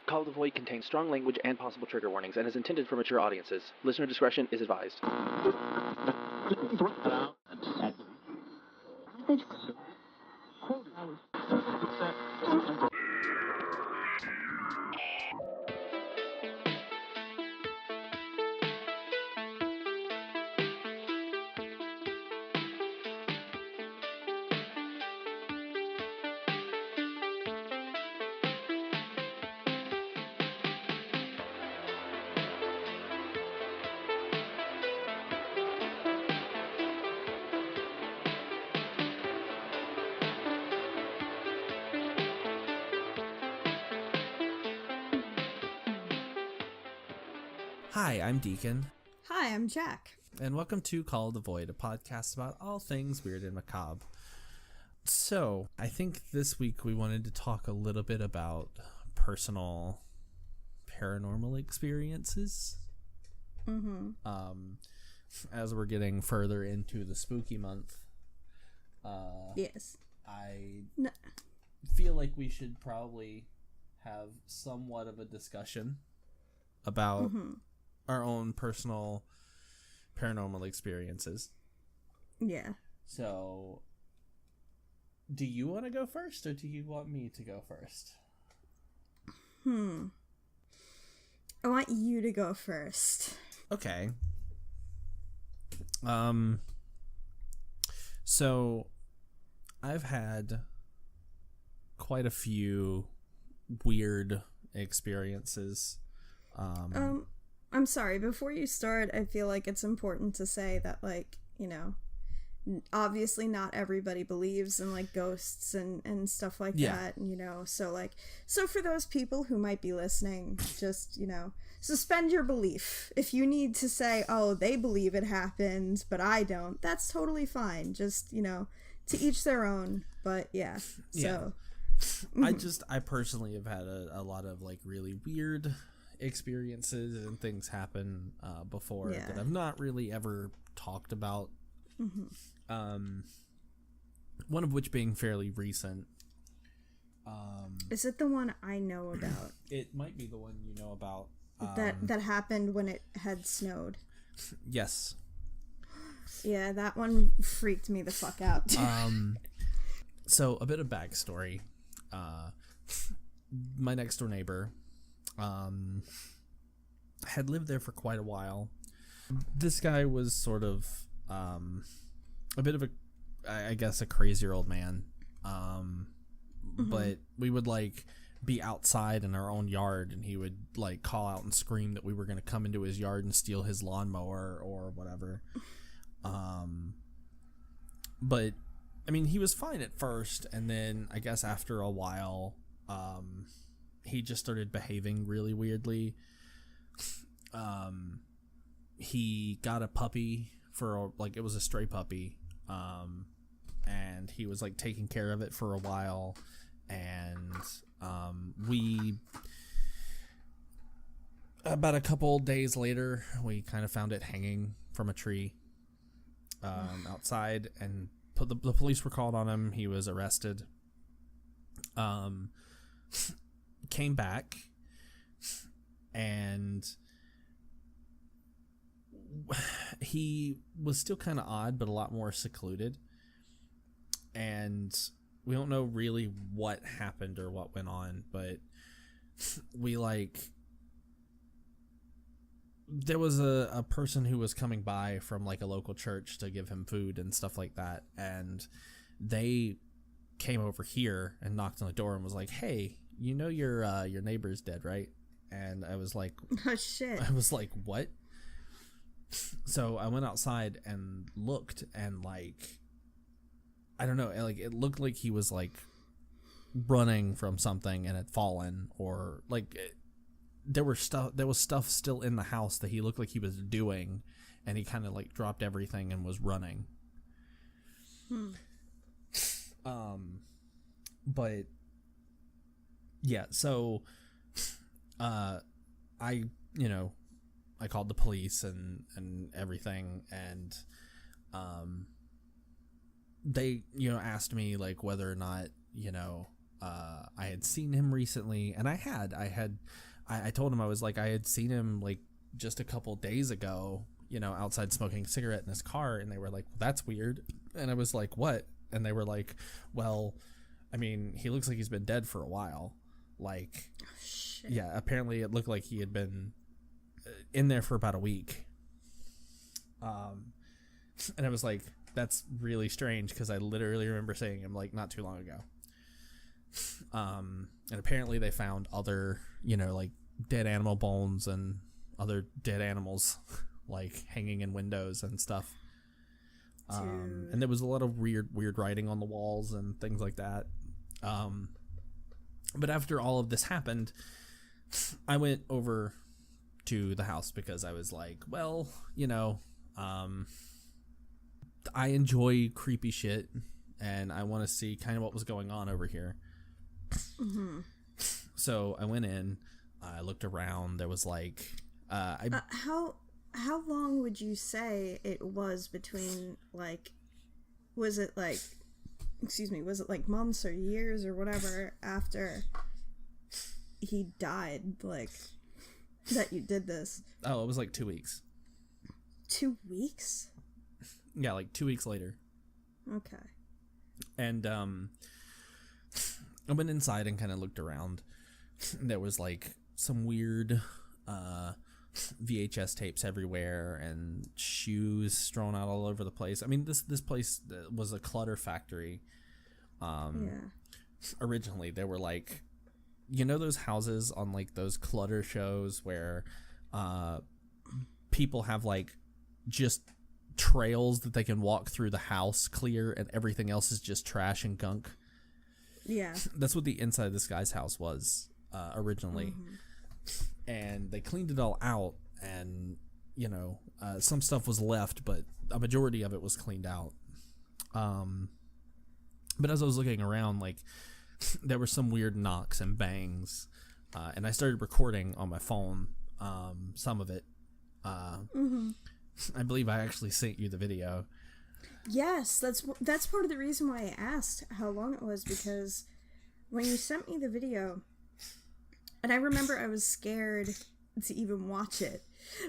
Call of the Void contains strong language and possible trigger warnings and is intended for mature audiences. Listener discretion is advised. Hi, I'm Deacon. Hi, I'm Jack. And welcome to Call of the Void, a podcast about all things weird and macabre. So, I think this week we wanted to talk a little bit about personal paranormal experiences. As we're getting further into the spooky month. Yes. I feel like we should probably have somewhat of a discussion about our own personal paranormal experiences. Yeah. So, do you want to go first, or do you want me to go first? I want you to go first. Okay. So, I've had quite a few weird experiences. I'm sorry, before you start, I feel like it's important to say that, like, you know, obviously not everybody believes in, like, ghosts and stuff like that, you know, so for those people who might be listening, just, you know, suspend your belief. If you need to say, oh, they believe it happened, but I don't, that's totally fine. Just, you know, to each their own, but yeah, so. I personally have had a lot of, like, really weird experiences and things happen before that I've not really ever talked about. One of which being fairly recent. Is it the one I know about? It might be the one you know about. That happened when it had snowed. Yes. Yeah, that one freaked me the fuck out. So a bit of backstory. My next door neighbor had lived there for quite a while. This guy was sort of a bit of I guess a crazier old man. But we would, like, be outside in our own yard, and he would, like, call out and scream that we were going to come into his yard and steal his lawnmower or whatever. But I mean, he was fine at first, and then I guess after a while, he just started behaving really weirdly. He got a puppy it was a stray puppy, and he was, like, taking care of it for a while, and we, about a couple days later, we kind of found it hanging from a tree outside, and the police were called on him. He was arrested. Came back, and he was still kind of odd, but a lot more secluded. And we don't know really what happened or what went on, but there was a person who was coming by from, like, a local church to give him food and stuff like that, and they came over here and knocked on the door and was like, hey, you know your neighbor's dead, right? And I was like, oh shit. I was like, what? So I went outside and looked, and, like, I don't know, like, it looked like he was, like, running from something and had fallen, or, like, there was stuff still in the house that he looked like he was doing, and he kind of, like, dropped everything and was running. But yeah, so I called the police and everything, and they, asked me, like, whether or not, I had seen him recently, and I told him, I was like, I had seen him like just a couple days ago, you know, outside smoking a cigarette in his car, and they were like, well, that's weird. And I was like, what? And they were like, well, I mean, he looks like he's been dead for a while. Like, Oh, shit. yeah, apparently it looked like he had been in there for about a week. And I was like, that's really strange, because I literally remember seeing him like not too long ago. And apparently they found other, you know, like dead animal bones and other dead animals like hanging in windows and stuff. And there was a lot of weird writing on the walls and things like that. But after all of this happened, I went over to the house because I was like, well, you know, I enjoy creepy shit, and I want to see kind of what was going on over here. Mm-hmm. So I went in, I looked around. There was like, how long would you say it was between, like, was it like months or years or whatever after he died, like, that you did this? Oh, it was like 2 weeks. 2 weeks? Yeah, like 2 weeks later. Okay. And I went inside and kind of looked around. There was like some weird VHS tapes everywhere and shoes strewn out all over the place. I mean, this place was a clutter factory. Yeah. Originally, there were like, you know, those houses on like those clutter shows where people have like just trails that they can walk through the house clear, and everything else is just trash and gunk. Yeah. That's what the inside of this guy's house was originally. Mm-hmm. And they cleaned it all out, and, you know, some stuff was left, but a majority of it was cleaned out. But as I was looking around, like, there were some weird knocks and bangs, and I started recording on my phone some of it. Mm-hmm. I believe I actually sent you the video. Yes, that's part of the reason why I asked how long it was, because when you sent me the video, and I remember I was scared to even watch it.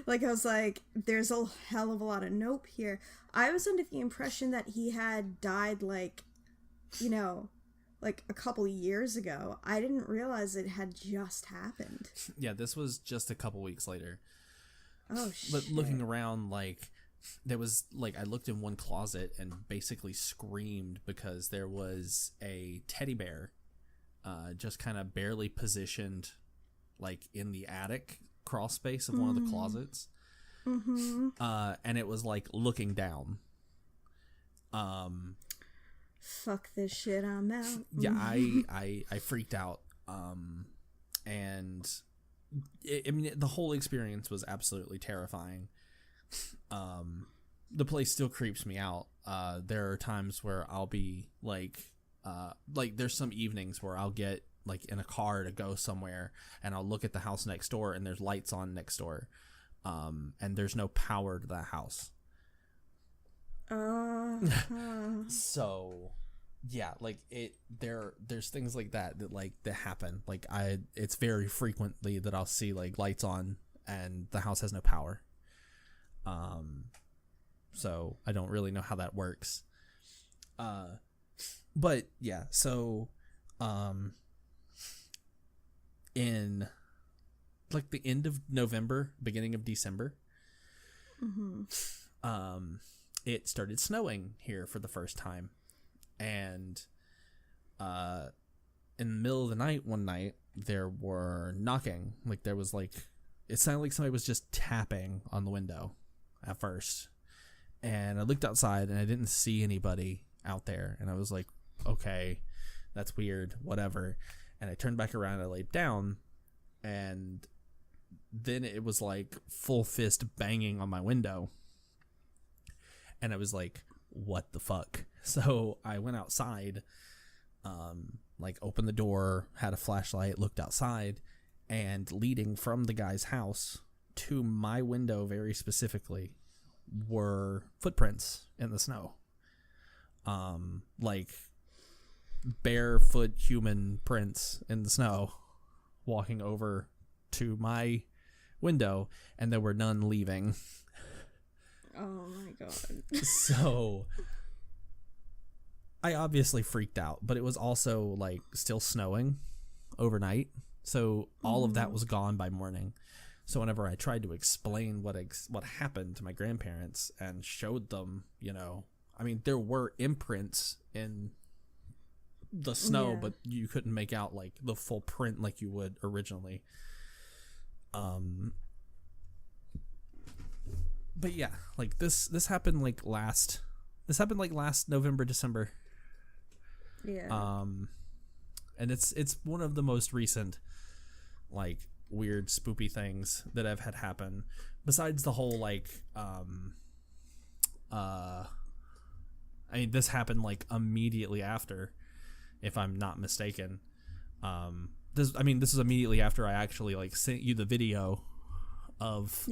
Like, I was like, there's a hell of a lot of nope here. I was under the impression that he had died, like, you know, like a couple years ago. I didn't realize it had just happened. Yeah, this was just a couple weeks later. Oh, shit. But looking around, like, there was, like, I looked in one closet and basically screamed because there was a teddy bear just kind of barely positioned, like, in the attic crawl space of one of the closets. Mm-hmm. And it was, like, looking down. Fuck this shit, I'm out. Yeah, I freaked out. And I mean, the whole experience was absolutely terrifying. The place still creeps me out. There are times where I'll be like there's some evenings where I'll get like in a car to go somewhere, and I'll look at the house next door, and there's lights on next door, and there's no power to that house. So yeah, like there's things like that happen. Like it's very frequently that I'll see like lights on and the house has no power. So I don't really know how that works. But yeah, so in like the end of November, beginning of December, it started snowing here for the first time. And in the middle of the night, one night, there were knocking. Like there was like, it sounded like somebody was just tapping on the window at first. And I looked outside and I didn't see anybody out there. And I was like, okay, that's weird, whatever. And I turned back around and I laid down. And then it was like full fist banging on my window. And I was like, what the fuck? So I went outside, like opened the door, had a flashlight, looked outside, and leading from the guy's house to my window very specifically were footprints in the snow. Like barefoot human prints in the snow walking over to my window, and there were none leaving. Oh my god. So I obviously freaked out, but it was also like still snowing overnight, so all of that was gone by morning. So whenever I tried to explain what happened to my grandparents and showed them, you know, I mean, there were imprints in the snow, but you couldn't make out like the full print like you would originally. But yeah, like this happened like last November, December. Yeah. And it's one of the most recent like weird spoopy things that I've had happen, besides the whole like I mean, this happened like immediately after, if I'm not mistaken. This is immediately after I actually like sent you the video of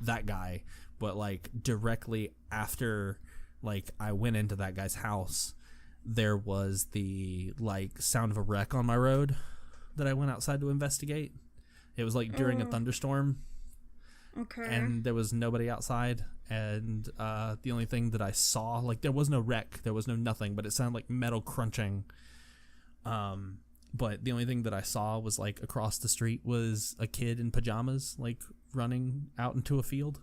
that guy, but like directly after like I went into that guy's house, there was the like sound of a wreck on my road that I went outside to investigate. It was like during a thunderstorm. Okay. And there was nobody outside, and the only thing that I saw, like, there was no wreck, there was no nothing, but it sounded like metal crunching. But the only thing that I saw was like across the street was a kid in pajamas, like running out into a field.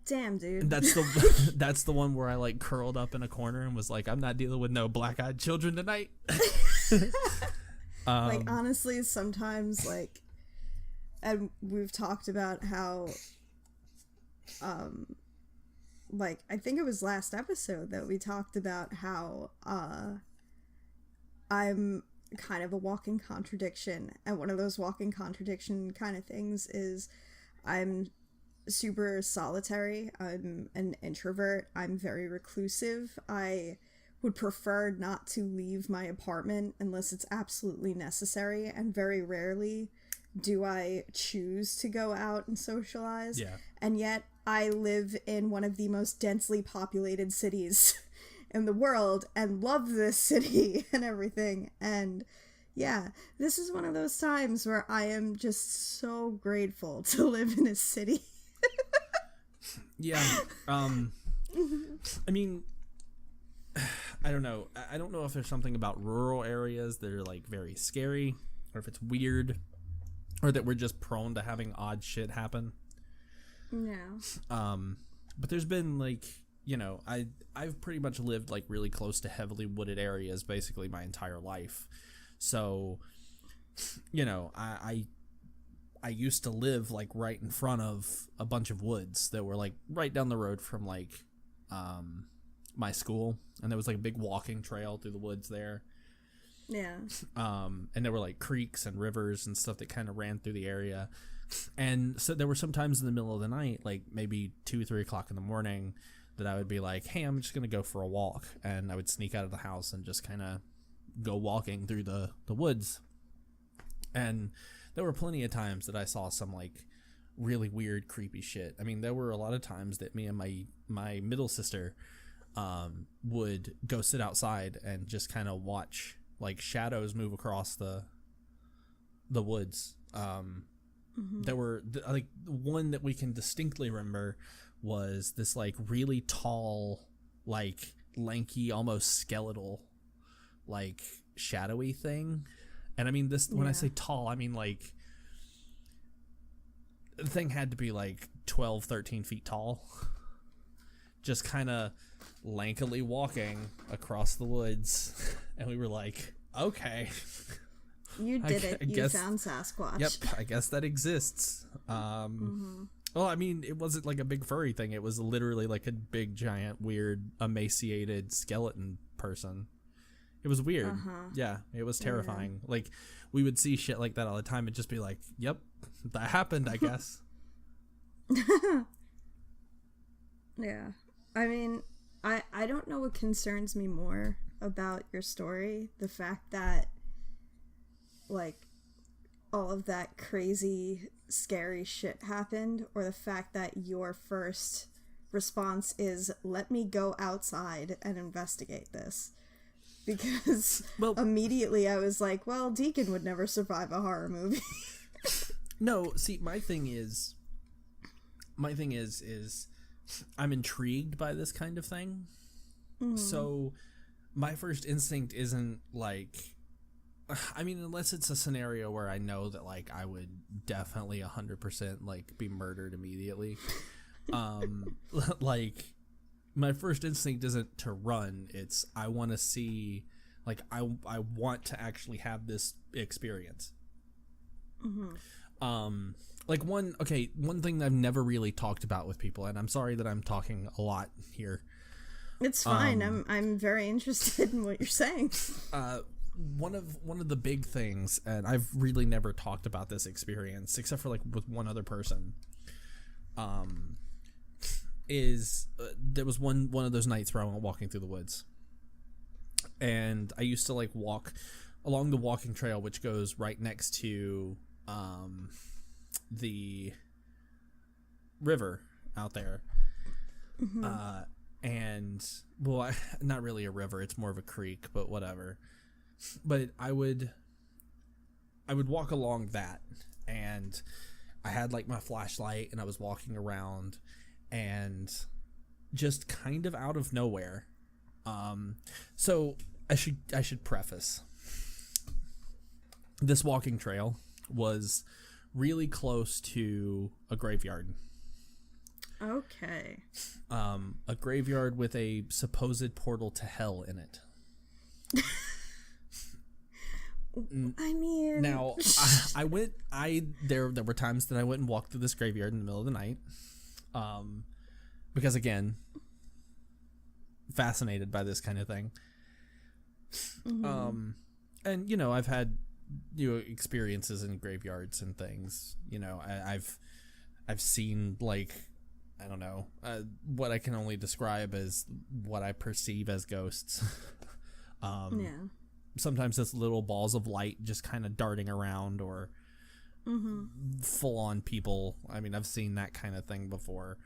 Damn, dude. And that's the one where I like curled up in a corner and was like, I'm not dealing with no black-eyed children tonight. Like, honestly, sometimes, like, and we've talked about how, like, I think it was last episode that we talked about how, I'm kind of a walking contradiction, and one of those walking contradiction kind of things is I'm super solitary, I'm an introvert, I'm very reclusive, I would prefer not to leave my apartment unless it's absolutely necessary, and very rarely do I choose to go out and socialize. Yeah. And yet I live in one of the most densely populated cities in the world and love this city and everything. And yeah, this is one of those times where I am just so grateful to live in a city. Yeah. I mean, I don't know. I don't know if there's something about rural areas that are like very scary, or if it's weird, or that we're just prone to having odd shit happen. Yeah. But there's been like, you know, I've pretty much lived like really close to heavily wooded areas basically my entire life. So, you know, I used to live like right in front of a bunch of woods that were like right down the road from like my school, and there was like a big walking trail through the woods there. Yeah. And there were like creeks and rivers and stuff that kind of ran through the area. And so there were some times in the middle of the night, like maybe 2-3 o'clock in the morning, that I would be like, hey, I'm just going to go for a walk. And I would sneak out of the house and just kind of go walking through the woods. And there were plenty of times that I saw some like really weird, creepy shit. I mean, there were a lot of times that me and my middle sister would go sit outside and just kind of watch like shadows move across the woods. There were like one that we can distinctly remember was this like really tall, like lanky, almost skeletal, like shadowy thing. And I mean this, when I say tall, I mean like the thing had to be like 12-13 feet tall, just kind of lankily walking across the woods. And we were like, okay, you did it. You found Sasquatch. Yep, I guess that exists. Well, I mean, it wasn't like a big furry thing. It was literally like a big, giant, weird, emaciated skeleton person. It was weird. Yeah, it was terrifying. Yeah. Like, we would see shit like that all the time and just be like, yep, that happened, I guess. Yeah. I mean, I don't know what concerns me more about your story. The fact that, like, all of that crazy, scary shit happened, or the fact that your first response is, let me go outside and investigate this. Because immediately I was like, well, Daekon would never survive a horror movie. No, see, my thing is I'm intrigued by this kind of thing. Mm. So my first instinct isn't like, I mean, unless it's a scenario where I know that like I would definitely 100% like be murdered immediately. Like my first instinct isn't to run. It's I want to see, like I want to actually have this experience. Mm-hmm. Like one thing that I've never really talked about with people, and I'm sorry that I'm talking a lot here. It's fine. I'm very interested in what you're saying. One of the big things, and I've really never talked about this experience except for like with one other person. Is there was one of those nights where I went walking through the woods, and I used to like walk along the walking trail which goes right next to the river out there. Mm-hmm. And well, not really a river, it's more of a creek, but whatever. But I would walk along that, and I had like my flashlight, and I was walking around, and just kind of out of nowhere. So I should preface, this walking trail was really close to a graveyard. Okay. A graveyard with a supposed portal to hell in it. I mean, now there were times that I went and walked through this graveyard in the middle of the night, because again, fascinated by this kind of thing. Mm-hmm. And you know, I've had experiences in graveyards and things. You know, I've seen like, I don't know, what I can only describe as what I perceive as ghosts. Yeah. Sometimes it's little balls of light just kind of darting around, or mm-hmm. full on people. I mean, I've seen that kind of thing before.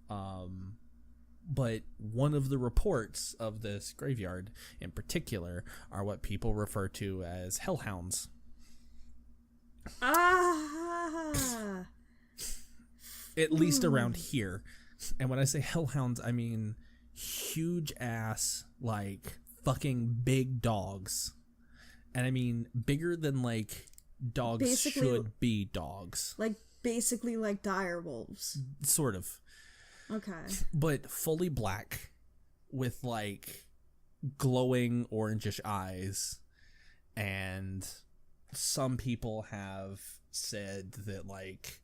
But one of the reports of this graveyard in particular are what people refer to as hellhounds. Ah. At least around here. And when I say hellhounds, I mean huge ass, like fucking big dogs. And I mean bigger than like dogs basically, should be dogs. Like basically like dire wolves. Sort of. Okay. But fully black with like glowing orangish eyes. And some people have said that like,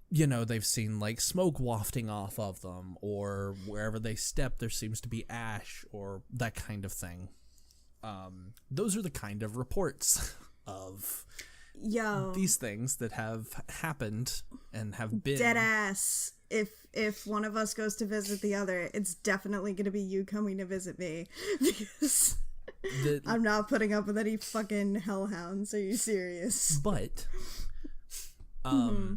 you know, they've seen like smoke wafting off of them, or wherever they step there seems to be ash, or that kind of thing. Those are the kind of reports of these things that have happened and have been. Dead ass. If one of us goes to visit the other, it's definitely going to be you coming to visit me, because I'm not putting up with any fucking hellhounds. Are you serious? But mm-hmm.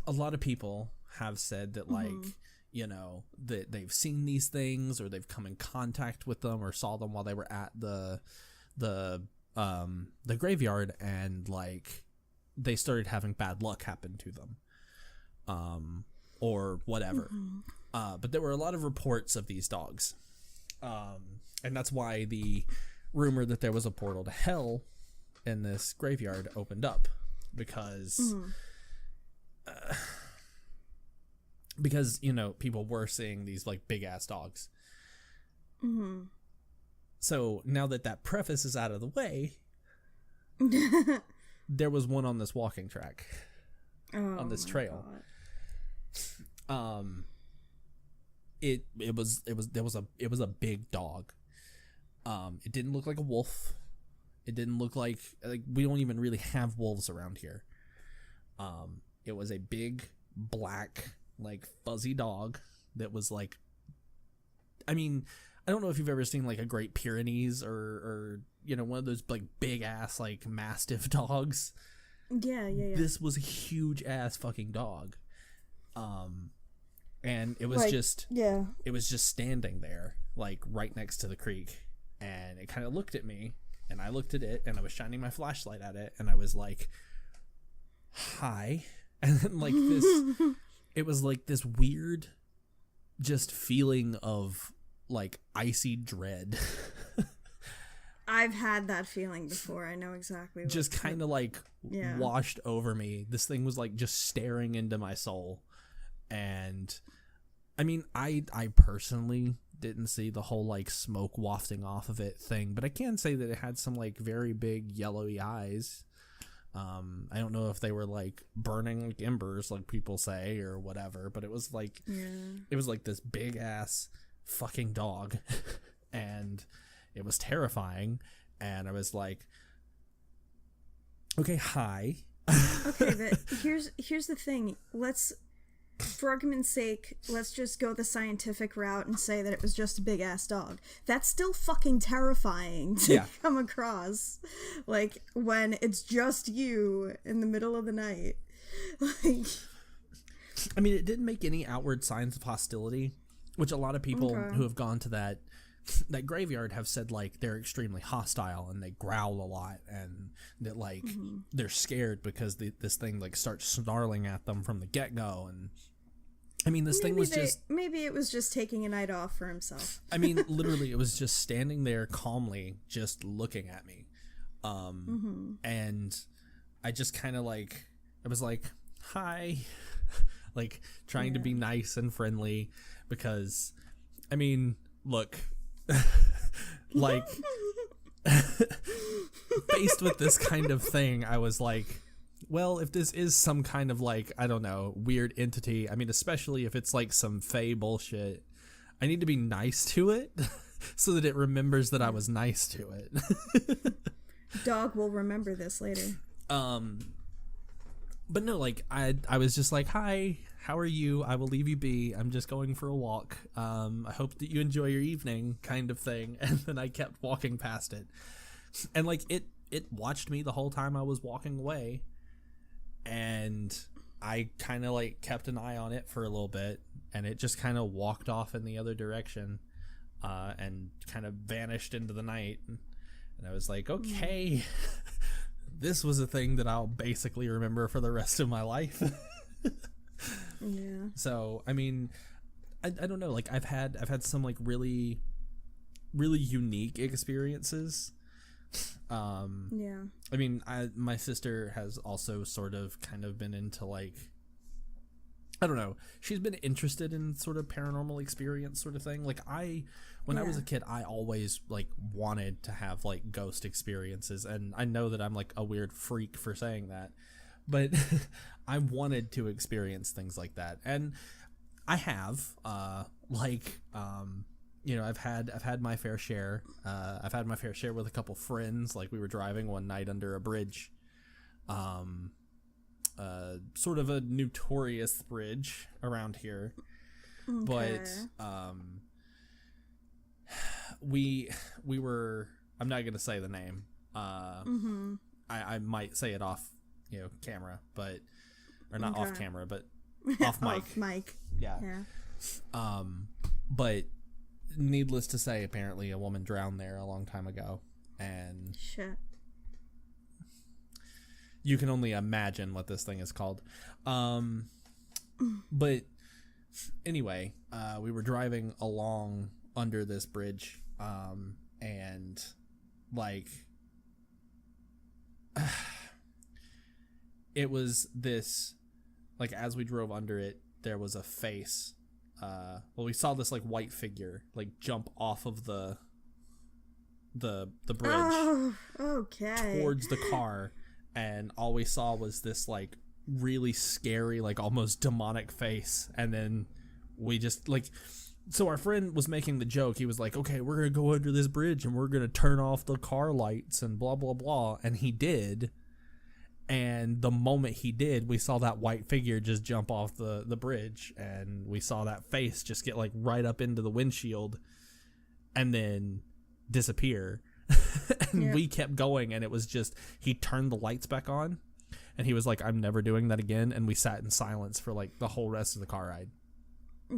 a lot of people have said that, like, mm-hmm. you know, that they've seen these things, or they've come in contact with them, or saw them while they were at the graveyard, and like they started having bad luck happen to them, or whatever. Mm-hmm. But there were a lot of reports of these dogs, and that's why the rumor that there was a portal to hell in this graveyard opened up, because. Mm-hmm. Because, you know, people were seeing these like big ass dogs. Mm-hmm. So now that preface is out of the way, there was one on this walking track, on this trail. God. It was a big dog. It didn't look like a wolf. It didn't look like we don't even really have wolves around here. It was a big, black, like, fuzzy dog that was, like... I mean, I don't know if you've ever seen, like, a Great Pyrenees or you know, one of those, like, big-ass, like, Mastiff dogs. Yeah. This was a huge-ass fucking dog. And it was like, just yeah. it was just standing there, like right next to the creek, and it kind of looked at me, and I looked at it, and I was shining my flashlight at it, and I was like, hi. And then like this it was like this weird just feeling of like icy dread. I've had that feeling before. I know exactly what just kind of like washed over me. This thing was like just staring into my soul. And I mean, I personally didn't see the whole like smoke wafting off of it thing, but I can say that it had some like very big yellowy eyes. I don't know if they were like burning like embers like people say or whatever, but it was like it was like this big ass fucking dog and it was terrifying, and I was like, okay, hi. Okay, but here's the thing. For argument's sake, let's just go the scientific route and say that it was just a big ass dog. That's still fucking terrifying to come across. Like, when it's just you in the middle of the night. Like, I mean, it didn't make any outward signs of hostility, which a lot of people who have gone to that graveyard have said like they're extremely hostile and they growl a lot, and that like they're scared because this thing like starts snarling at them from the get-go. And I mean, this thing was maybe it was just taking a night off for himself. I mean, literally, it was just standing there calmly, just looking at me. And I just kind of like, I was like, hi, like trying to be nice and friendly because, I mean, look, like, faced with this kind of thing, I was like, well, if this is some kind of like, I don't know, weird entity, I mean, especially if it's like some fey bullshit, I need to be nice to it so that it remembers that I was nice to it. Dog will remember this later. But no, like, I was just like, hi, how are you? I will leave you be. I'm just going for a walk. I hope that you enjoy your evening, kind of thing. And then I kept walking past it. And like, it watched me the whole time I was walking away. And I kind of like kept an eye on it for a little bit, and it just kind of walked off in the other direction, and kind of vanished into the night. And I was like, okay, this was a thing that I'll basically remember for the rest of my life. Yeah. So, I mean, I don't know, like I've had some like really, really unique experiences. Yeah. I mean, my sister has also sort of kind of been into like, I don't know, she's been interested in sort of paranormal experience sort of thing. Like when I was a kid, I always like wanted to have like ghost experiences, and I know that I'm like a weird freak for saying that, but I wanted to experience things like that, and I have, you know, I've had my fair share. I've had my fair share with a couple friends. Like, we were driving one night under a bridge, sort of a notorious bridge around here. Okay. But we were. I'm not gonna say the name. I might say it off, you know, camera, but or not off camera, but off mic. Off mic. Yeah. But needless to say, apparently a woman drowned there a long time ago, and shit. You can only imagine what this thing is called. But anyway, we were driving along under this bridge, and like it was this, like, as we drove under it, there was a face. Well, we saw this like white figure like jump off of the bridge towards the car, and all we saw was this like really scary, like almost demonic face. And then we just like, so our friend was making the joke. He was like, okay, we're gonna go under this bridge and we're gonna turn off the car lights and blah blah blah, and he did. And the moment he did, we saw that white figure just jump off the bridge, and we saw that face just get like right up into the windshield and then disappear. And we kept going, and it was just, he turned the lights back on and he was like, I'm never doing that again. And we sat in silence for like the whole rest of the car ride.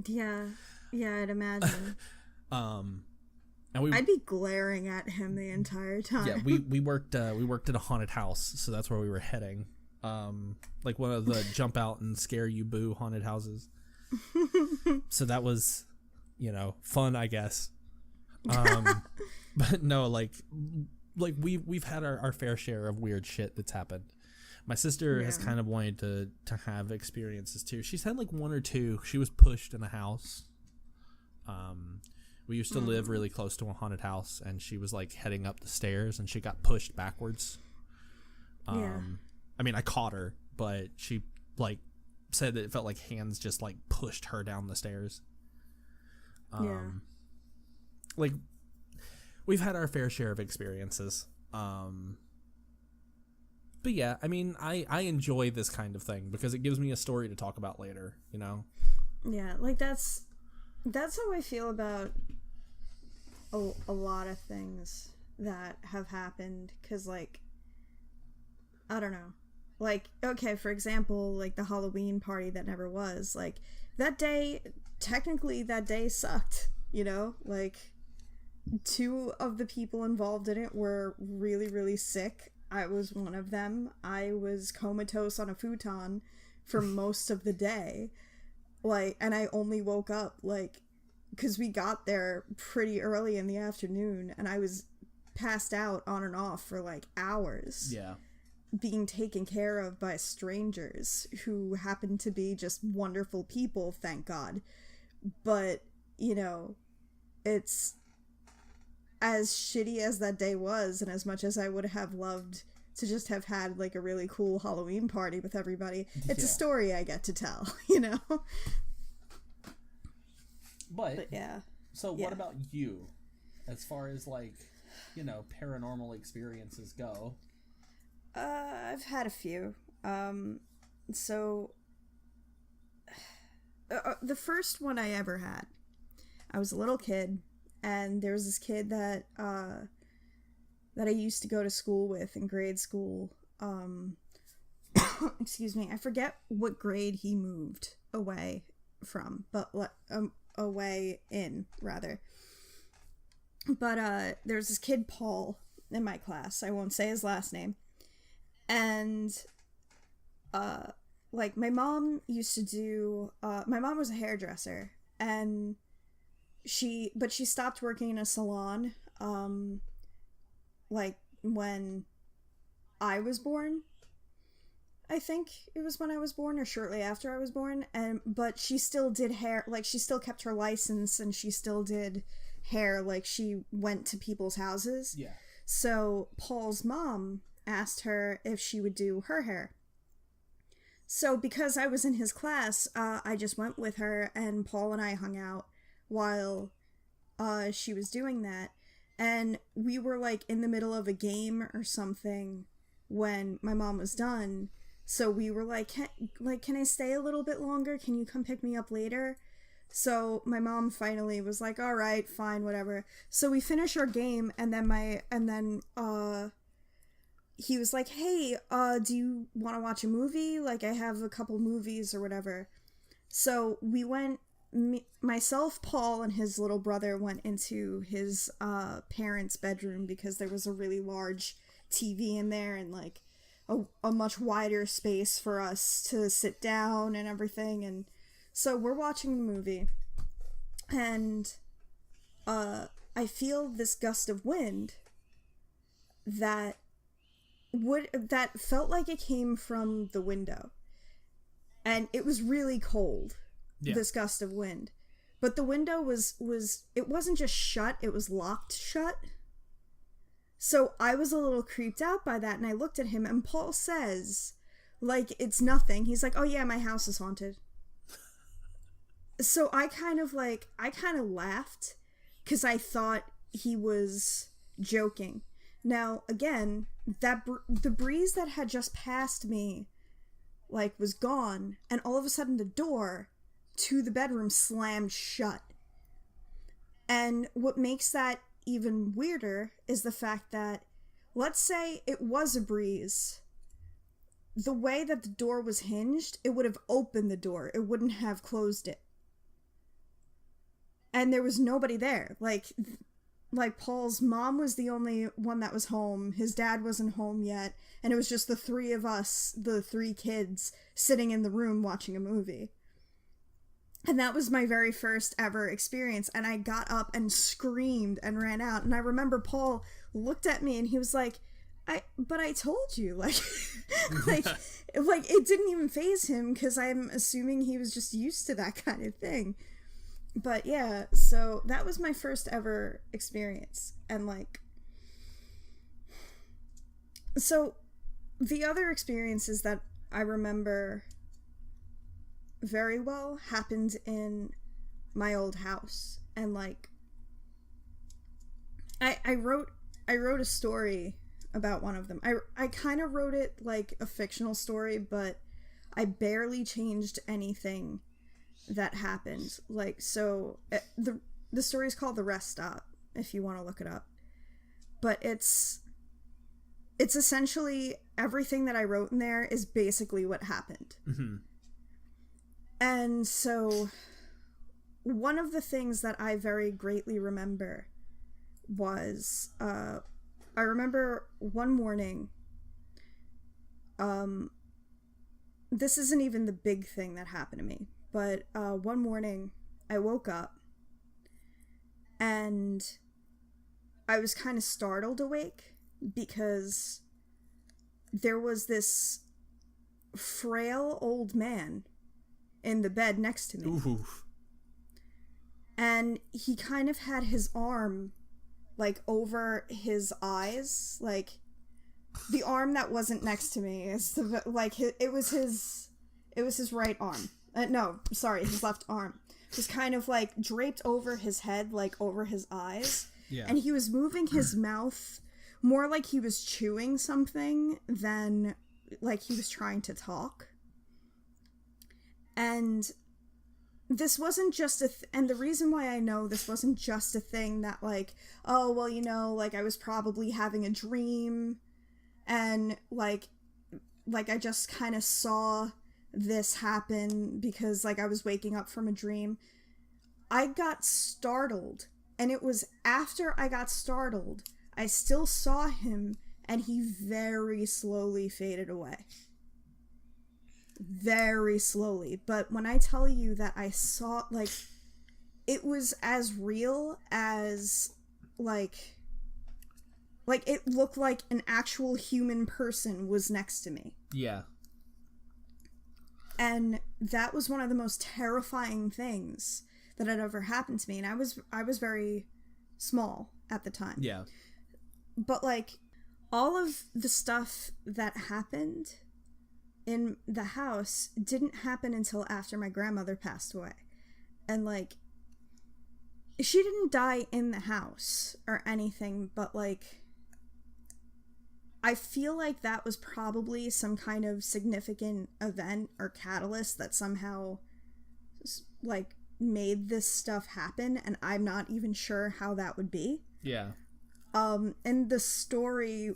Yeah. Yeah, I'd imagine. And I'd be glaring at him the entire time. Yeah, we worked at a haunted house, so that's where we were heading. Like one of the jump out and scare you boo haunted houses. So that was, fun, I guess. But no, like we've had our fair share of weird shit that's happened. My sister has kind of wanted to have experiences too. She's had like one or two. She was pushed in a house. We used to live really close to a haunted house, and she was like heading up the stairs, and she got pushed backwards. I mean, I caught her, but she like said that it felt like hands just like pushed her down the stairs. Like we've had our fair share of experiences. But yeah, I mean, I enjoy this kind of thing because it gives me a story to talk about later, Yeah, like that's how I feel about a lot of things that have happened, because like, I don't know, like, okay, for example, like the Halloween party that never was, like that day sucked, like 2 of the people involved in it were really, really sick. I was one of them. I was comatose on a futon for most of the day, like, and I only woke up like because we got there pretty early in the afternoon, and I was passed out on and off for like hours. Yeah. Being taken care of by strangers who happened to be just wonderful people, thank God. But, it's as shitty as that day was, and as much as I would have loved to just have had like a really cool Halloween party with everybody, it's a story I get to tell, But yeah. So what about you, as far as like, paranormal experiences go? I've had a few. So the first one I ever had, I was a little kid, and there was this kid that I used to go to school with in grade school. Excuse me, I forget what grade he moved away from, but away in, rather. But there's this kid, Paul, in my class. I won't say his last name. And like my mom used to do, my mom was a hairdresser, and she stopped working in a salon like when I was born. I think it was when I was born or shortly after I was born, but she still did hair, like she still kept her license, and she still did hair, like she went to people's houses. Yeah. So Paul's mom asked her if she would do her hair. So because I was in his class, I just went with her, and Paul and I hung out while she was doing that. And we were like in the middle of a game or something when my mom was done. So we were like, can I stay a little bit longer? Can you come pick me up later? So my mom finally was like, all right, fine, whatever. So we finished our game, and then he was like, hey, do you want to watch a movie? Like, I have a couple movies or whatever. So we went, myself, Paul, and his little brother went into his parents' bedroom, because there was a really large TV in there, and like a much wider space for us to sit down and everything. And so we're watching the movie, and I feel this gust of wind that felt like it came from the window, and it was really cold. Yeah. This gust of wind, but the window was it wasn't just shut, it was locked shut. So I was a little creeped out by that, and I looked at him, and Paul says, like, it's nothing. He's like, oh yeah, my house is haunted. So I kind of laughed, because I thought he was joking. Now, again, the breeze that had just passed me, like, was gone, and all of a sudden the door to the bedroom slammed shut. And what makes that even weirder is the fact that, let's say it was a breeze, the way that the door was hinged, it would have opened the door, it wouldn't have closed it. and there was nobody there. Like Paul's mom was the only one that was home. His dad wasn't home yet. And it was just the three of us, the three kids, sitting in the room watching a movie. And that was my very first ever experience. And I got up and screamed and ran out. And I remember Paul looked at me and he was like, but I told you, like, like it didn't even faze him, because I'm assuming he was just used to that kind of thing. But yeah, so that was my first ever experience. And like, so the other experiences that I remember very well happened in my old house. And like, I wrote a story about one of them. I kind of wrote it like a fictional story, but I barely changed anything that happened. Like, so the story is called The Rest Stop, if you want to look it up. But it's essentially everything that I wrote in there is basically what happened. Mm-hmm. And so one of the things that I very greatly remember was I remember one morning, this isn't even the big thing that happened to me, but one morning I woke up and I was kind of startled awake because there was this frail old man in the bed next to me. Ooh. And he kind of had his arm like over his eyes, like the arm that wasn't next to me is the, like it was his right arm. No, sorry, his left arm. It was kind of like draped over his head, like over his eyes. Yeah. And he was moving his mouth more like he was chewing something than like he was trying to talk. And this wasn't just and the reason why I know this wasn't just a thing that like, oh, well, you know, like I was probably having a dream and like I just kind of saw this happen because like I was waking up from a dream. I got startled, and it was after I got startled, I still saw him, and he very slowly faded away. Very slowly. But when I tell you that I saw, like, it was as real as like it looked like an actual human person was next to me. Yeah. And that was one of the most terrifying things that had ever happened to me. And I was very small at the time. Yeah. But like all of the stuff that happened in the house didn't happen until after my grandmother passed away. And like, she didn't die in the house or anything, but like, I feel like that was probably some kind of significant event or catalyst that somehow like made this stuff happen, and I'm not even sure how that would be. Yeah. In the story,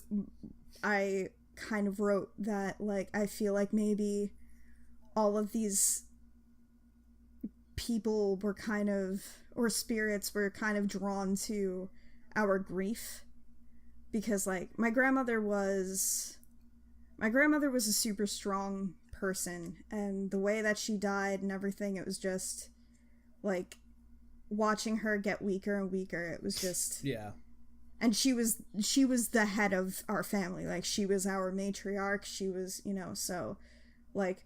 I kind of wrote that like I feel like maybe all of these people were kind of, or spirits were kind of drawn to our grief, because like my grandmother was a super strong person, and the way that she died and everything, it was just like watching her get weaker and weaker. It was just, yeah. And she was the head of our family. Like, she was our matriarch. She was, you know, so like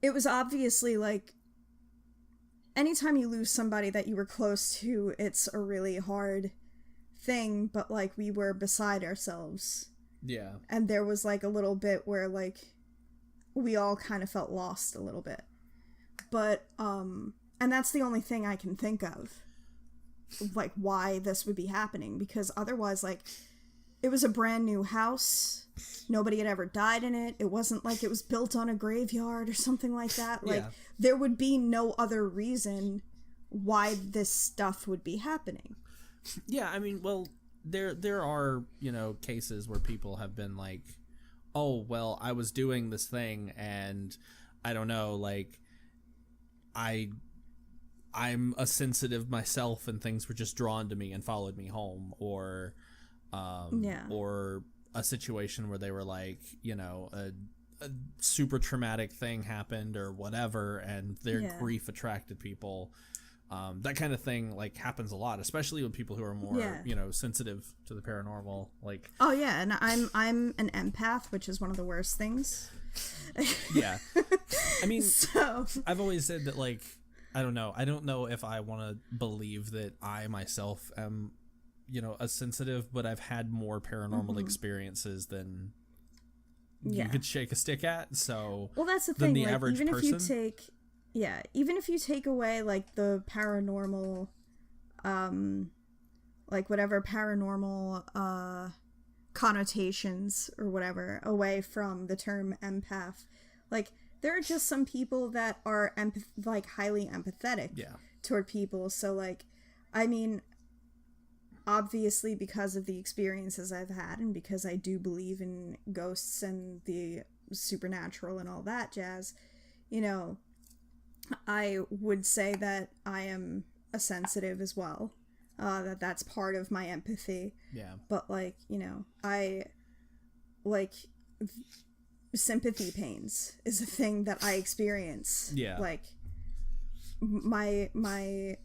it was obviously like anytime you lose somebody that you were close to, it's a really hard thing, but like we were beside ourselves. Yeah. And there was like a little bit where like we all kind of felt lost a little bit. But and that's the only thing I can think of like why this would be happening, because otherwise like it was a brand new house. Nobody had ever died in it. It wasn't like it was built on a graveyard or something like that. Like, there would be no other reason why this stuff would be happening. Yeah, I mean, well, there are, you know, cases where people have been like, oh, well, I was doing this thing and I don't know, like I I'm a sensitive myself and things were just drawn to me and followed me home, or or a situation where they were like, you know, a super traumatic thing happened or whatever, and their grief attracted people. That kind of thing like happens a lot, especially with people who are more, you know, sensitive to the paranormal. Like, oh yeah, and I'm an empath, which is one of the worst things. Yeah, I mean, so I've always said that, like, I don't know if I want to believe that I myself am, you know, a sensitive, but I've had more paranormal experiences than you could shake a stick at. So, well, that's the thing. The like, average even person, even if you take away like the paranormal, like whatever paranormal connotations or whatever away from the term empath, like, there are just some people that are like highly empathetic toward people. So, like, I mean, obviously because of the experiences I've had and because I do believe in ghosts and the supernatural and all that jazz, you know, I would say that I am a sensitive as well. That's part of my empathy. Yeah. But, like, you know, I, like, sympathy pains is a thing that I experience. Yeah. Like, my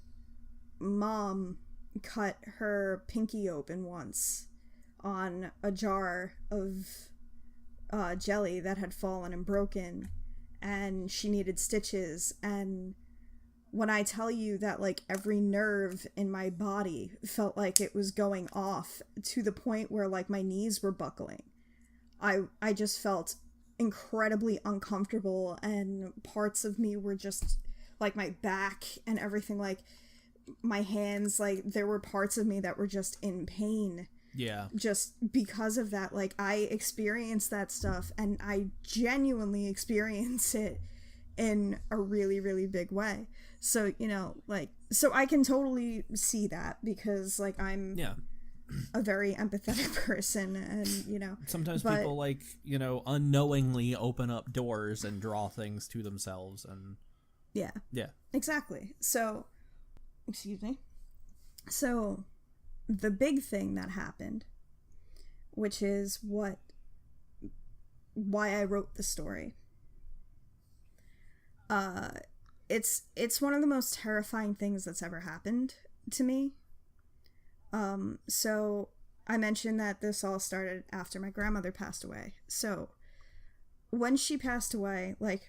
mom cut her pinky open once on a jar of jelly that had fallen and broken, and she needed stitches. And when I tell you that, like, every nerve in my body felt like it was going off to the point where, like, my knees were buckling, I just felt incredibly uncomfortable, and parts of me were just, like, my back and everything, like, my hands, like, there were parts of me that were just in pain. Yeah. Just because of that. Like, I experienced that stuff, and I genuinely experience it in a really, really big way. So, you know, like, so I can totally see that because, like, I'm a very empathetic person, and, you know. Sometimes people, like, you know, unknowingly open up doors and draw things to themselves, and... Yeah. Yeah. Exactly. So... Excuse me. So, the big thing that happened, which is why I wrote the story, it's one of the most terrifying things that's ever happened to me. So, I mentioned that this all started after my grandmother passed away. So, when she passed away, like,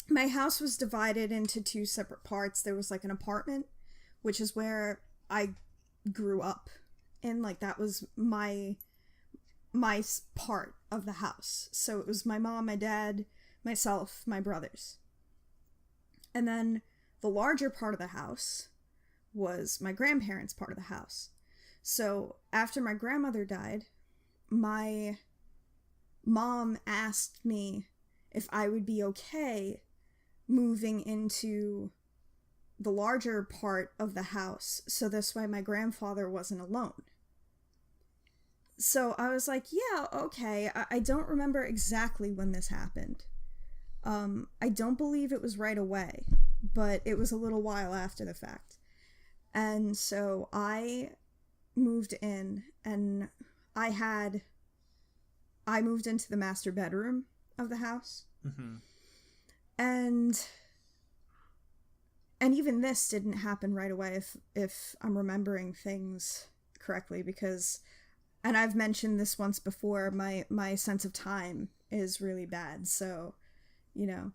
my house was divided into two separate parts. There was, like, an apartment, which is where I grew up. And, like, that was my part of the house. So it was my mom, my dad, myself, my brothers. And then the larger part of the house was my grandparents' part of the house. So after my grandmother died, my mom asked me if I would be okay moving into the larger part of the house, so this way my grandfather wasn't alone. So I was like, yeah, okay. I don't remember exactly when this happened. I don't believe it was right away, but it was a little while after the fact. And so I moved in, and I moved into the master bedroom of the house. Mm-hmm. And even this didn't happen right away, if I'm remembering things correctly, because, and I've mentioned this once before, my sense of time is really bad, so, you know,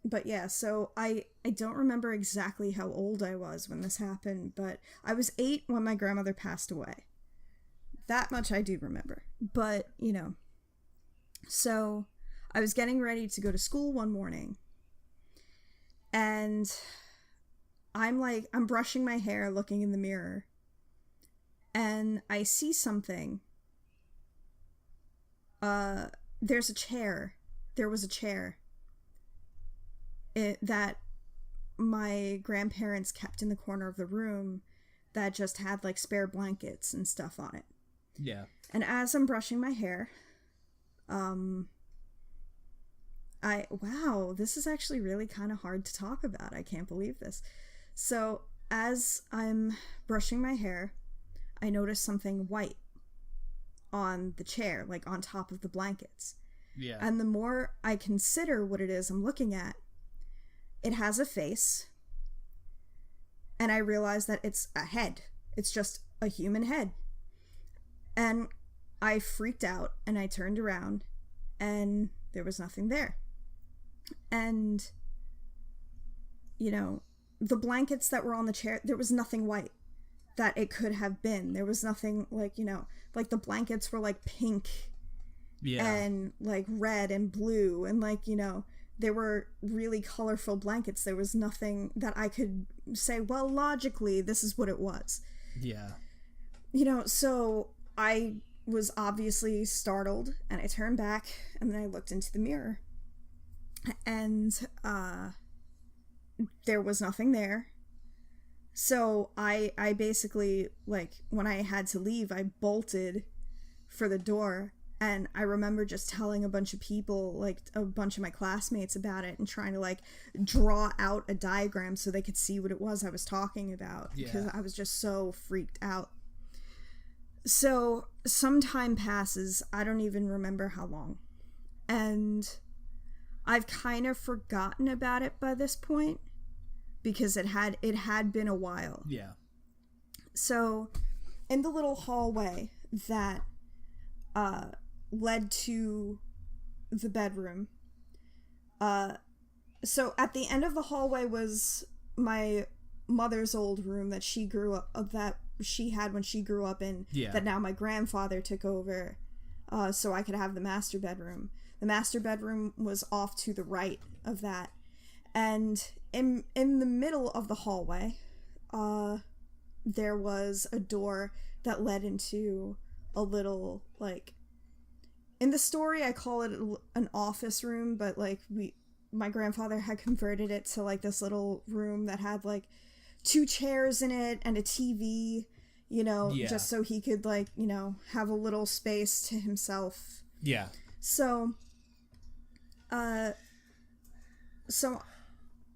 but yeah, so I don't remember exactly how old I was when this happened, but I was 8 when my grandmother passed away. That much I do remember, but, you know, so I was getting ready to go to school one morning, and I'm brushing my hair, looking in the mirror, and I see something. There's a chair. There was a chair that my grandparents kept in the corner of the room that just had, like, spare blankets and stuff on it. Yeah. And as I'm brushing my hair, Wow, this is actually really kind of hard to talk about. I can't believe this. So, as I'm brushing my hair, I notice something white on the chair, like on top of the blankets. Yeah. And the more I consider what it is I'm looking at, it has a face, and I realize that it's a head. It's just a human head. And I freaked out, and I turned around, and there was nothing there. And, you know, the blankets that were on the chair, there was nothing white that it could have been. There was nothing, like, you know, like the blankets were like pink and like red and blue, and like, you know, they were really colorful blankets. There was nothing that I could say, well, logically, this is what it was. Yeah. You know, so I was obviously startled, and I turned back, and then I looked into the mirror, and there was nothing there. So I basically, like, when I had to leave, I bolted for the door, and I remember just telling a bunch of people, like a bunch of my classmates, about it, and trying to like draw out a diagram so they could see what it was I was talking about, because I was just so freaked out. So some time passes, I don't even remember how long, and I've kind of forgotten about it by this point, because it had been a while. Yeah. So in the little hallway that led to the bedroom, so at the end of the hallway was my mother's old room that she grew up, that she had when she grew up in, that now my grandfather took over, so I could have the master bedroom. The master bedroom was off to the right of that, and in the middle of the hallway, there was a door that led into a little, like, in the story I call it an office room, but like my grandfather had converted it to like this little room that had like 2 chairs in it and a TV, you know, just so he could, like, you know, have a little space to himself. Yeah. So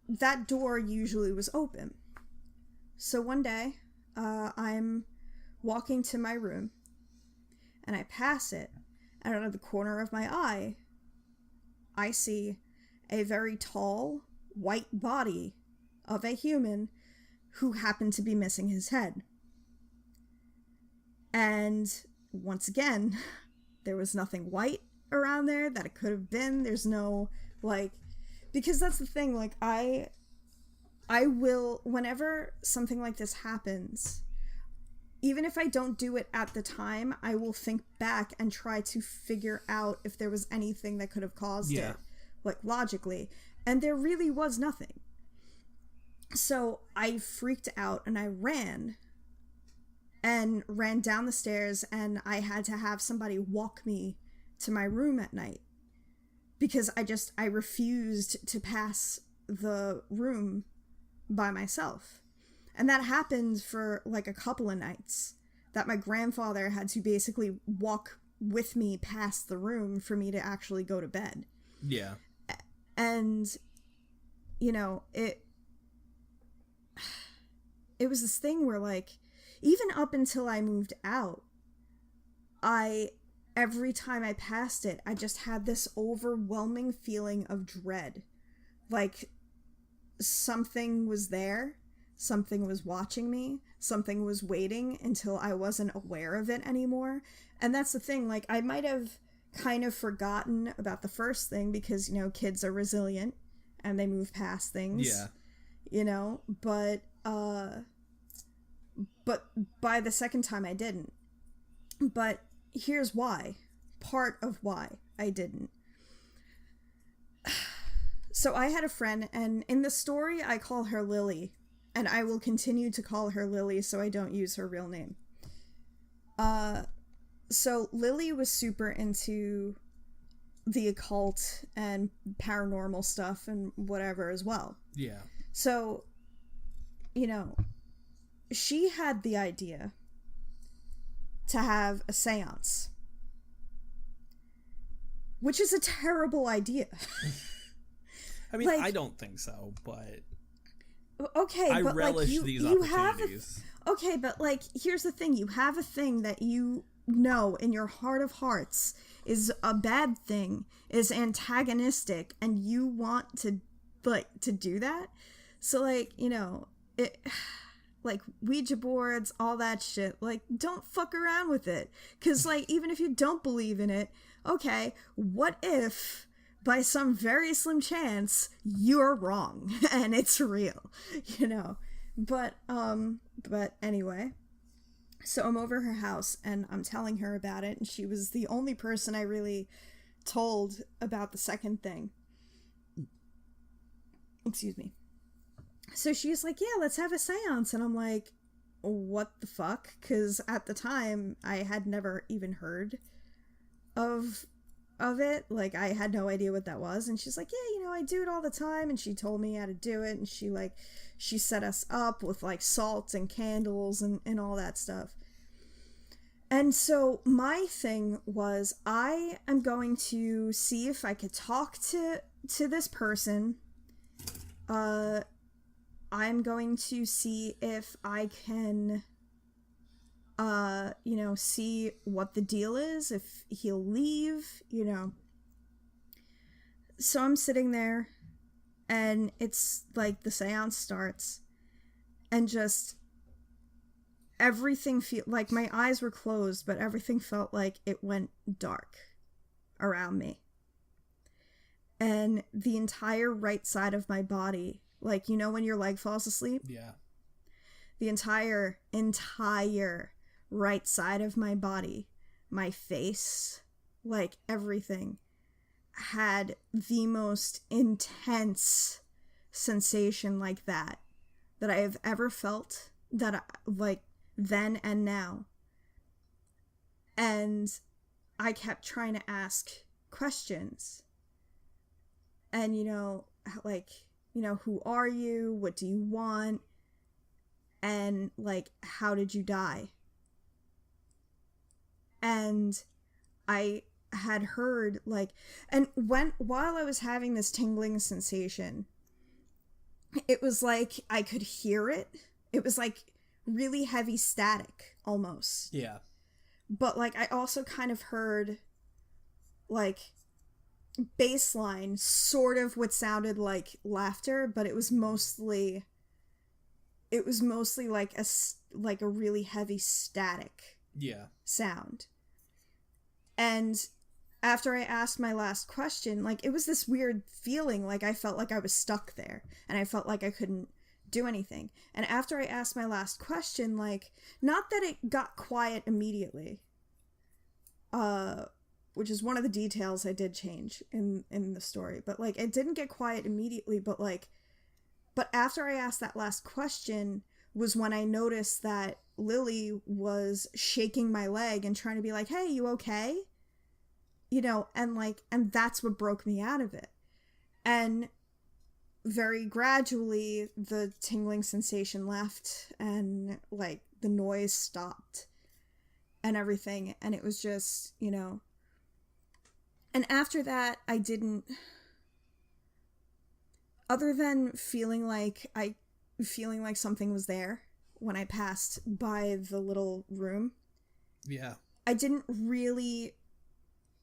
that door usually was open. So one day, I'm walking to my room, and I pass it, and out of the corner of my eye, I see a very tall, white body of a human who happened to be missing his head. And once again, there was nothing white around there that it could have been. There's no, like, because that's the thing, like, I will, whenever something like this happens, even if I don't do it at the time, I will think back and try to figure out if there was anything that could have caused it, like, logically. And there really was nothing. So I freaked out, and I ran down the stairs, and I had to have somebody walk me to my room at night, because I refused to pass the room by myself. And that happened for like a couple of nights, that my grandfather had to basically walk with me past the room for me to actually go to bed. Yeah. And, you know, it was this thing where, like, even up until I moved out, every time I passed it, I just had this overwhelming feeling of dread. Like, something was there, something was watching me, something was waiting until I wasn't aware of it anymore. And that's the thing, like, I might have kind of forgotten about the first thing because, you know, kids are resilient and they move past things. Yeah. You know, but by the second time I didn't. But here's why. Part of why I didn't. So I had a friend, and in the story I call her Lily, and I will continue to call her Lily so I don't use her real name. So Lily was super into the occult and paranormal stuff and whatever as well. Yeah. So, you know, she had the idea to have a seance, which is a terrible idea. I mean, like, I don't think so, but okay, I but relish like these you have opportunities. okay, but like here's the thing: you have a thing that you know in your heart of hearts is a bad thing, is antagonistic, and you want to do that. So like, you know, it like Ouija boards, all that shit, like don't fuck around with it. Cause like even if you don't believe in it, okay, what if by some very slim chance you're wrong and it's real, you know? But anyway, so I'm over her house and I'm telling her about it, and she was the only person I really told about the second thing. Excuse me. So she's like, yeah, let's have a seance. And I'm like, what the fuck? Because at the time, I had never even heard of it. Like, I had no idea what that was. And she's like, yeah, you know, I do it all the time. And she told me how to do it. And she set us up with, like, salt and candles and all that stuff. And so my thing was, I am going to see if I could talk to this person. I'm going to see if I can, you know, see what the deal is, if he'll leave, you know. So I'm sitting there, and it's like the seance starts, and just everything like my eyes were closed, but everything felt like it went dark around me. And the entire right side of my body, like, you know when your leg falls asleep? Yeah. The entire right side of my body, my face, like everything, had the most intense sensation like that I have ever felt, like then and now. And I kept trying to ask questions. And, you know, like, you know, who are you? What do you want? And, like, how did you die? And I had heard, like, and while I was having this tingling sensation, it was like I could hear it. It was like really heavy static, almost. Yeah. But, like, I also kind of heard, like, baseline, sort of what sounded like laughter, but it was mostly like a really heavy static sound. And after I asked my last question, like, it was this weird feeling, like I felt like I was stuck there and I felt like I couldn't do anything. And after I asked my last question, like, not that it got quiet immediately, which is one of the details I did change in the story. But, like, it didn't get quiet immediately, but after I asked that last question was when I noticed that Lily was shaking my leg and trying to be like, hey, you okay? You know, and that's what broke me out of it. And very gradually, the tingling sensation left and, like, the noise stopped and everything. And it was just, you know. And after that, I didn't, other than feeling like something was there when I passed by the little room. Yeah. I didn't really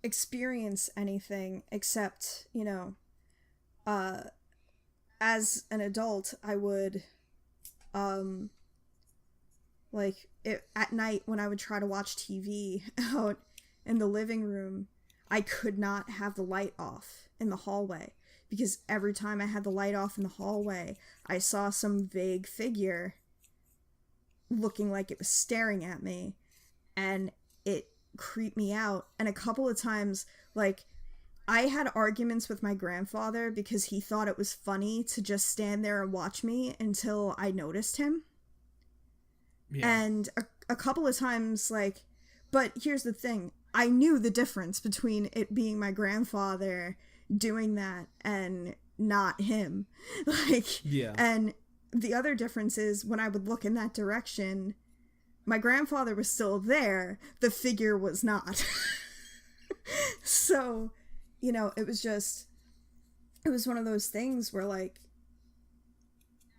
experience anything except, you know, as an adult, I would, like, at night when I would try to watch TV out in the living room, I could not have the light off in the hallway, because every time I had the light off in the hallway, I saw some vague figure looking like it was staring at me, and it creeped me out. And a couple of times, like, I had arguments with my grandfather because he thought it was funny to just stand there and watch me until I noticed him. Yeah. And a couple of times, like, but here's the thing. I knew the difference between it being my grandfather doing that and not him. Like, yeah. And the other difference is when I would look in that direction, my grandfather was still there. The figure was not. So, you know, it was just, it was one of those things where, like,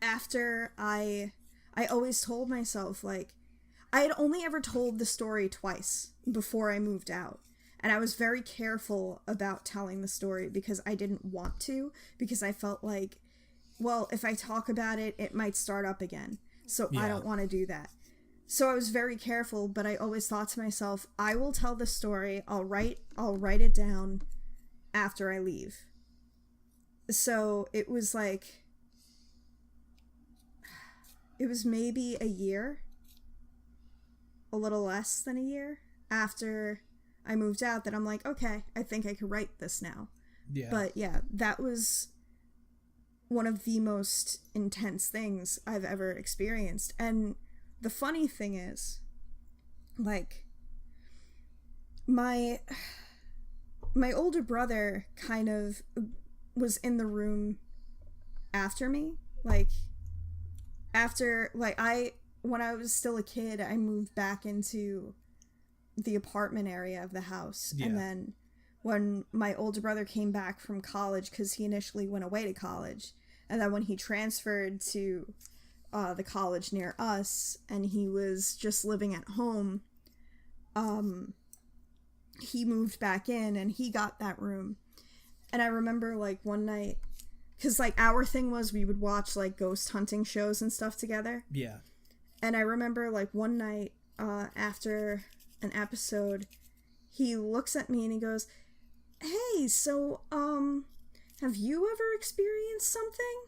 after I always told myself, like, I had only ever told the story twice before I moved out. And I was very careful about telling the story because I didn't want to, because I felt like, well, if I talk about it, it might start up again. So I don't want to do that. So I was very careful, but I always thought to myself, I will tell the story. I'll write it down after I leave. So it was like, it was maybe a year, a little less than a year after I moved out that I'm like, okay, I think I could write this now. Yeah. But yeah, that was one of the most intense things I've ever experienced. And the funny thing is, like, my older brother kind of was in the room after me. Like, after, like, when I was still a kid, I moved back into the apartment area of the house. Yeah. And then when my older brother came back from college, because he initially went away to college, and then when he transferred to the college near us, and he was just living at home, he moved back in, and he got that room. And I remember, like, one night, because, like, our thing was we would watch, like, ghost hunting shows and stuff together. Yeah. And I remember, like, one night, after an episode, he looks at me and he goes, hey, so, have you ever experienced something?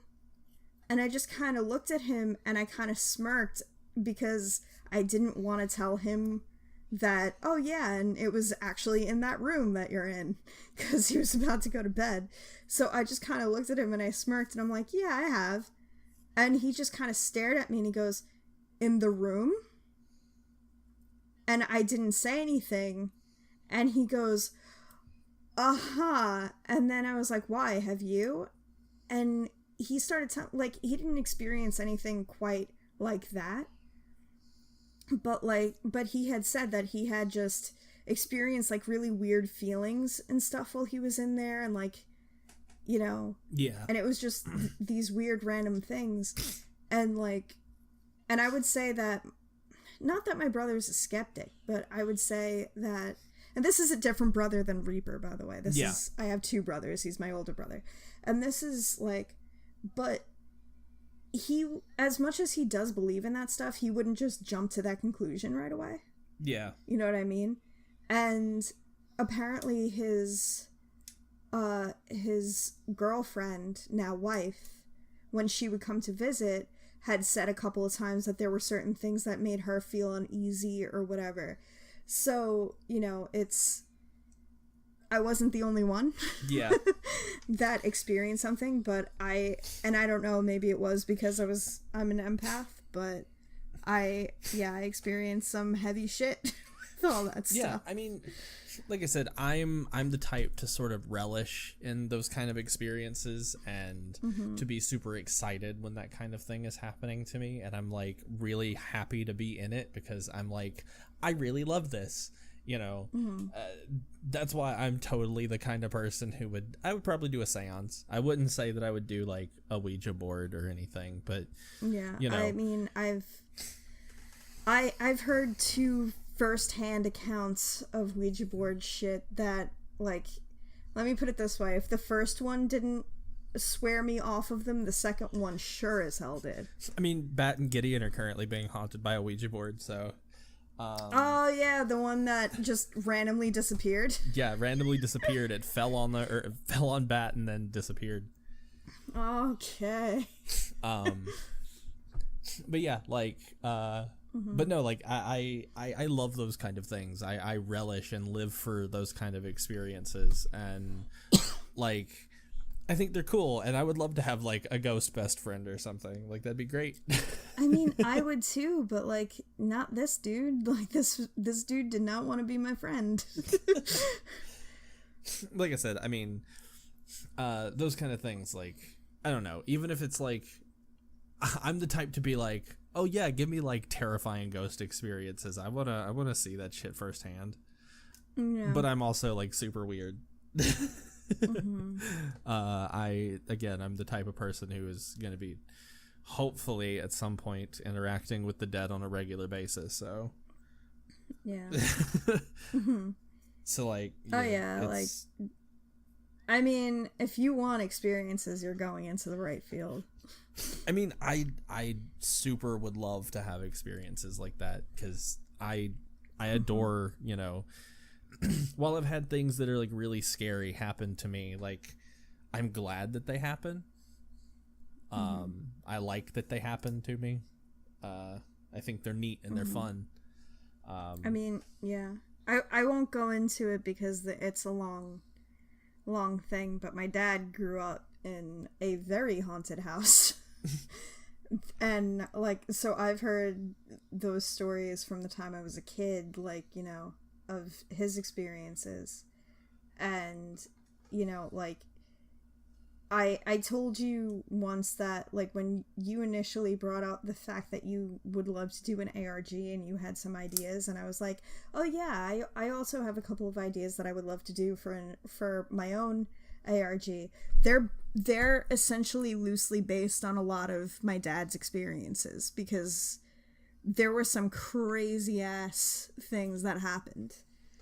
And I just kind of looked at him and I kind of smirked because I didn't want to tell him that, oh yeah, and it was actually in that room that you're in, because he was about to go to bed. So I just kind of looked at him and I smirked and I'm like, yeah, I have. And he just kind of stared at me and he goes, in the room? And I didn't say anything. And he goes, uh-huh. And then I was like, why, have you? And he started like, he didn't experience anything quite like that. But he had said that he had just experienced, like, really weird feelings and stuff while he was in there, and, like, you know. Yeah. And it was just these weird random things. And, like, and I would say that, not that my brother's a skeptic, but I would say that, and this is a different brother than Reaper, by the way. This is, I have two brothers. He's my older brother. And this is, like, but he, as much as he does believe in that stuff, he wouldn't just jump to that conclusion right away. Yeah. You know what I mean? And apparently his girlfriend, now wife, when she would come to visit, had said a couple of times that there were certain things that made her feel uneasy or whatever. So, you know, I wasn't the only one. Yeah. that experienced something, but I don't know, maybe it was because I'm an empath, but I experienced some heavy shit with all that stuff. Yeah, I mean, like I said, I'm the type to sort of relish in those kind of experiences and to be super excited when that kind of thing is happening to me, and I'm, like, really happy to be in it because I'm like, I really love this. You know, that's why I'm totally the kind of person who I would probably do a seance. I wouldn't say that I would do, like, a Ouija board or anything, but yeah, you know. I mean, I've heard two first-hand accounts of Ouija board shit that, like, let me put it this way: if the first one didn't swear me off of them, the second one sure as hell did. I mean, Bat and Gideon are currently being haunted by a Ouija board, so. Oh yeah, the one that just randomly disappeared. Yeah, randomly disappeared. It fell on Bat and then disappeared. Okay. But yeah, like, but no, like, I love those kind of things. I relish and live for those kind of experiences, and like, I think they're cool, and I would love to have, like, a ghost best friend or something. Like, that'd be great. I mean, I would too, but, like, not this dude. Like, this dude did not want to be my friend. Like I said, I mean, those kind of things, like, I don't know. Even if it's, like, I'm the type to be like, oh yeah, give me, like, terrifying ghost experiences. I wanna see that shit firsthand. Yeah. But I'm also, like, super weird. Mm-hmm. I'm the type of person who is going to be hopefully at some point interacting with the dead on a regular basis. So yeah. Mm-hmm. So like, oh yeah, like, I mean, if you want experiences, you're going into the right field. I mean, I super would love to have experiences like that, because I adore, you know, while I've had things that are like really scary happen to me, like, I'm glad that they happen. I like that they happen to me. I think they're neat and they're fun. I mean, yeah, I won't go into it because it's a long thing, but my dad grew up in a very haunted house. And like, so I've heard those stories from the time I was a kid, like, you know, of his experiences. And, you know, like, I told you once that, like, when you initially brought up the fact that you would love to do an ARG and you had some ideas, and I was like, oh yeah, I also have a couple of ideas that I would love to do for my own ARG. They're essentially loosely based on a lot of my dad's experiences, because there were some crazy ass things that happened.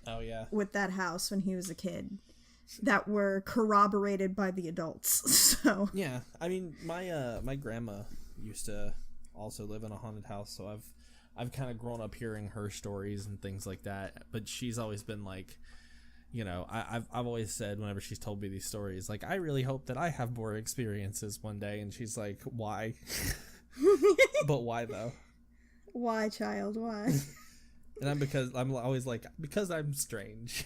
Oh yeah. With that house when he was a kid, that were corroborated by the adults. So yeah, I mean, my grandma used to also live in a haunted house, so I've kind of grown up hearing her stories and things like that. But she's always been like, you know, I've always said whenever she's told me these stories, like, I really hope that I have more experiences one day. And she's like, why? But why though? Why, child? Why? And I'm always like, because I'm strange.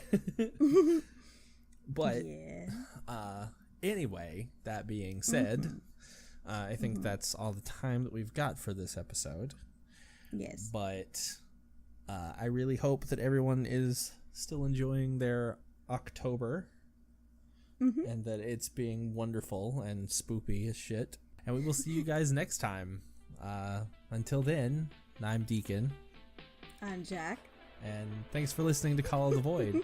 But yeah. Anyway, that being said, I think that's all the time that we've got for this episode. Yes. But I really hope that everyone is still enjoying their October, and that it's being wonderful and spoopy as shit. And we will see you guys next time. Until then, I'm Deacon. I'm Jack. And thanks for listening to Call of the Void.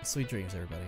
Sweet dreams, everybody.